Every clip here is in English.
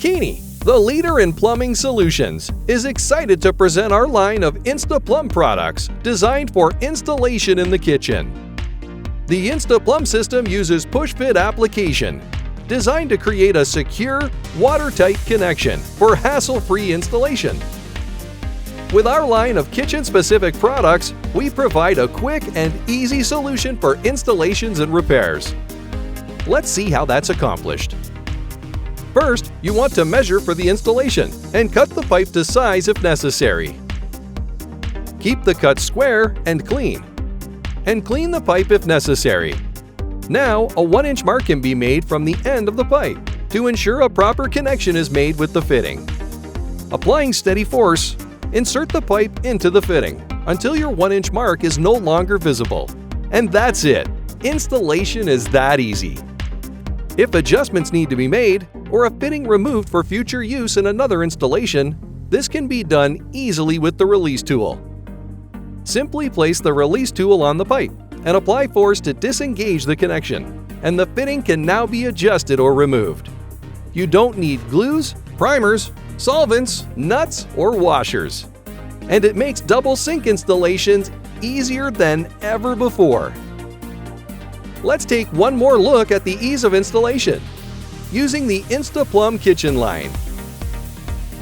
Keeney, the leader in plumbing solutions, is excited to present our line of Insta-Plumb products designed for installation in the kitchen. The Insta-Plumb system uses push-fit application, designed to create a secure, watertight connection for hassle-free installation. With our line of kitchen-specific products, we provide a quick and easy solution for installations and repairs. Let's see how that's accomplished. First, you want to measure for the installation and cut the pipe to size if necessary. Keep the cut square and clean the pipe if necessary. Now, a 1-inch mark can be made from the end of the pipe to ensure a proper connection is made with the fitting. Applying steady force, insert the pipe into the fitting until your 1-inch mark is no longer visible. And that's it! Installation is that easy. If adjustments need to be made or a fitting removed for future use in another installation, this can be done easily with the release tool. Simply place the release tool on the pipe and apply force to disengage the connection, and the fitting can now be adjusted or removed. You don't need glues, primers, solvents, nuts, or washers. And it makes double sink installations easier than ever before. Let's take one more look at the ease of installation using the Insta-Plumb kitchen line.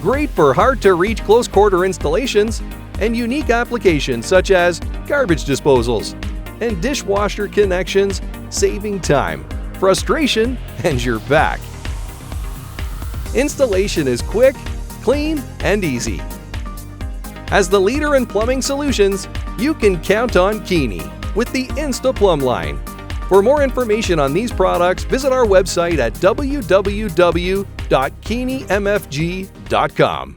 Great for hard-to-reach close-quarter installations and unique applications such as garbage disposals and dishwasher connections, saving time, frustration, and your back. Installation is quick, clean, and easy. As the leader in plumbing solutions, you can count on Keeney with the Insta-Plumb line. For more information on these products, visit our website at www.keeneymfg.com.